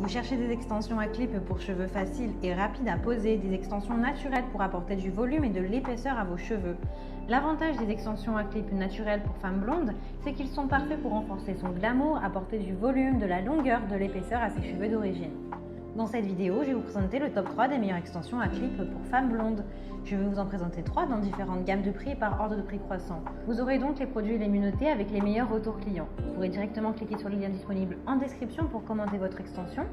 Vous cherchez des extensions à clip pour cheveux faciles et rapides à poser, des extensions naturelles pour apporter du volume et de l'épaisseur à vos cheveux. L'avantage des extensions à clip naturelles pour femmes blondes, c'est qu'ils sont parfaits pour renforcer son glamour, apporter du volume, de la longueur, de l'épaisseur à ses cheveux d'origine. Dans cette vidéo, je vais vous présenter le top 3 des meilleures extensions à clip pour femmes blondes. Je vais vous en présenter 3 dans différentes gammes de prix et par ordre de prix croissant. Vous aurez donc les produits les mieux notés avec les meilleurs retours clients. Vous pourrez directement cliquer sur le lien disponible en description pour commander votre extension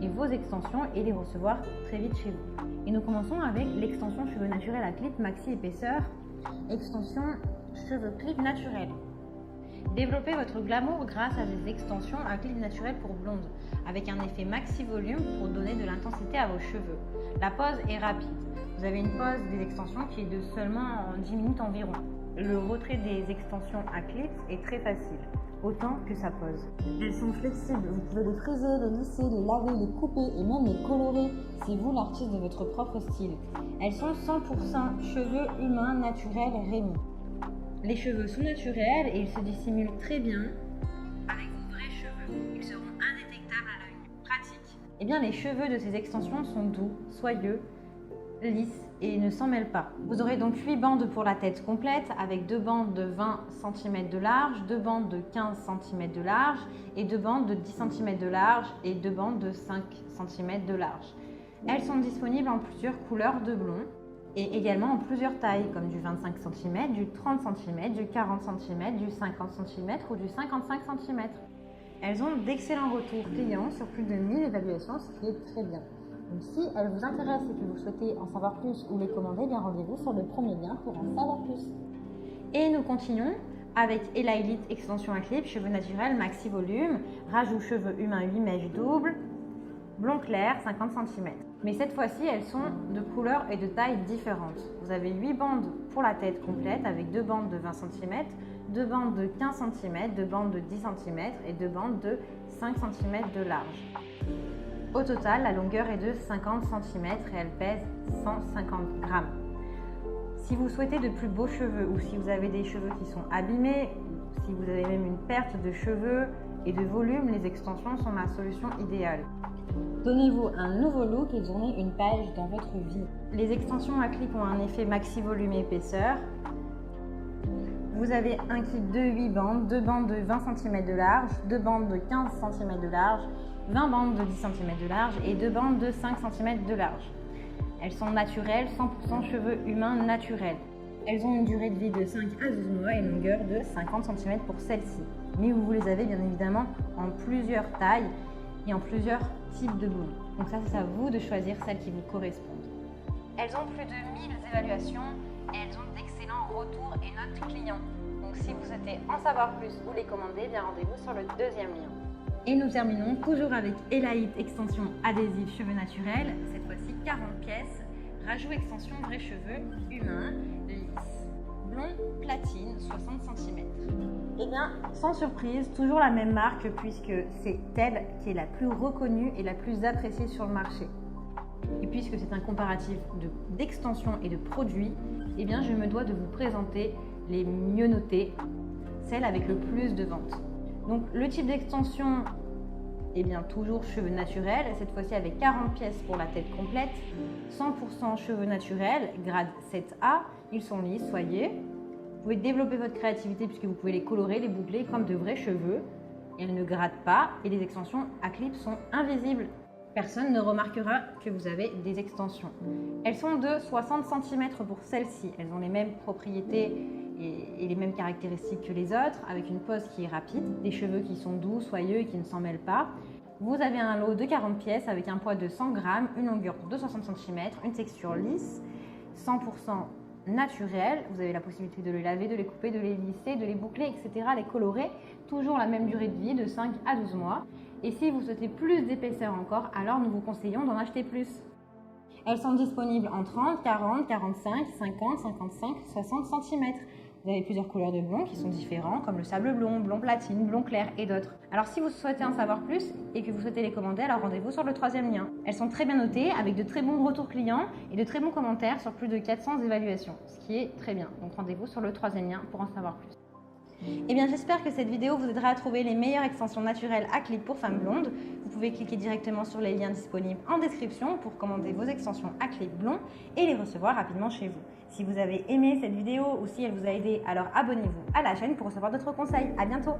et vos extensions et les recevoir très vite chez vous. Et nous commençons avec l'extension cheveux naturels à clip maxi épaisseur, extension cheveux clip naturels. Développez votre glamour grâce à des extensions à clip naturels pour blondes, avec un effet maxi volume pour donner de l'intensité à vos cheveux. La pose est rapide. Vous avez une pose des extensions qui est de seulement 10 minutes environ. Le retrait des extensions à clips est très facile, autant que sa pose. Elles sont flexibles, vous pouvez les friser, les lisser, les laver, les couper et même les colorer. C'est vous l'artiste de votre propre style. Elles sont 100% cheveux humains naturels Rémy. Les cheveux sont naturels et ils se dissimulent très bien avec vos vrais cheveux. Ils seront indétectables à l'œil. Pratique. Eh bien, les cheveux de ces extensions sont doux, soyeux, lisses et ne s'en mêlent pas. Vous aurez donc 8 bandes pour la tête complète avec 2 bandes de 20 cm de large, 2 bandes de 15 cm de large et 2 bandes de 10 cm de large et 2 bandes de 5 cm de large. Elles sont disponibles en plusieurs couleurs de blond et également en plusieurs tailles comme du 25 cm, du 30 cm, du 40 cm, du 50 cm ou du 55 cm. Elles ont d'excellents retours clients sur plus de 1000 évaluations, ce qui est très bien. Donc si elles vous intéressent et que vous souhaitez en savoir plus ou les commander, bien rendez-vous sur le premier lien pour en savoir plus. Et nous continuons avec Elite extension à clip, cheveux naturels, maxi volume, rajout cheveux humains 8 mèches double, blond clair 50 cm. Mais cette fois-ci, elles sont de couleurs et de tailles différentes. Vous avez 8 bandes pour la tête complète avec 2 bandes de 20 cm, 2 bandes de 15 cm, 2 bandes de 10 cm et 2 bandes de 5 cm de large. Au total, la longueur est de 50 cm et elle pèse 150 g. Si vous souhaitez de plus beaux cheveux ou si vous avez des cheveux qui sont abîmés, si vous avez même une perte de cheveux et de volume, les extensions sont la solution idéale. Donnez-vous un nouveau look et tournez une page dans votre vie. Les extensions à clip ont un effet maxi volume et épaisseur. Vous avez un kit de 8 bandes, 2 bandes de 20 cm de large, 2 bandes de 15 cm de large, 20 bandes de 10 cm de large et 2 bandes de 5 cm de large. Elles sont naturelles, 100% cheveux humains naturels. Elles ont une durée de vie de 5 à 12 mois et une longueur de 50 cm pour celles-ci. Mais vous les avez bien évidemment en plusieurs tailles et en plusieurs types de blonds. Donc ça, c'est à vous de choisir celles qui vous correspondent. Elles ont plus de 1000 évaluations et elles ont d'excellents retours et notes clients. Donc si vous souhaitez en savoir plus ou les commander, bien rendez-vous sur le deuxième lien. Et nous terminons toujours avec Elite extension adhésive cheveux naturels, cette fois-ci 40 pièces, rajout extension vrais cheveux humains, lisses, blond platine 60 cm. Et bien, sans surprise, toujours la même marque puisque c'est elle qui est la plus reconnue et la plus appréciée sur le marché. Et puisque c'est un comparatif d'extensions et de produits, eh bien je me dois de vous présenter les mieux notés, celles avec le plus de ventes. Donc le type d'extension, eh bien toujours cheveux naturels, cette fois-ci avec 40 pièces pour la tête complète, 100% cheveux naturels, grade 7A, ils sont lisses, soyeux. Vous pouvez développer votre créativité puisque vous pouvez les colorer, les boucler comme de vrais cheveux. Elles ne grattent pas et les extensions à clip sont invisibles. Personne ne remarquera que vous avez des extensions. Elles sont de 60 cm pour celles-ci. Elles ont les mêmes propriétés et les mêmes caractéristiques que les autres, avec une pose qui est rapide, des cheveux qui sont doux, soyeux et qui ne s'en mêlent pas. Vous avez un lot de 40 pièces avec un poids de 100 g, une longueur de 60 cm, une texture lisse, 100% naturelle. Vous avez la possibilité de les laver, de les couper, de les lisser, de les boucler, etc., les colorer. Toujours la même durée de vie de 5 à 12 mois. Et si vous souhaitez plus d'épaisseur encore, alors nous vous conseillons d'en acheter plus. Elles sont disponibles en 30, 40, 45, 50, 55, 60 cm. Vous avez plusieurs couleurs de blond qui sont différents, comme le sable blond, blond platine, blond clair et d'autres. Alors si vous souhaitez en savoir plus et que vous souhaitez les commander, alors rendez-vous sur le troisième lien. Elles sont très bien notées, avec de très bons retours clients et de très bons commentaires sur plus de 400 évaluations, ce qui est très bien. Donc rendez-vous sur le troisième lien pour en savoir plus. Eh bien, j'espère que cette vidéo vous aidera à trouver les meilleures extensions naturelles à clip pour femmes blondes. Vous pouvez cliquer directement sur les liens disponibles en description pour commander vos extensions à clip blond et les recevoir rapidement chez vous. Si vous avez aimé cette vidéo ou si elle vous a aidé, alors abonnez-vous à la chaîne pour recevoir d'autres conseils. À bientôt!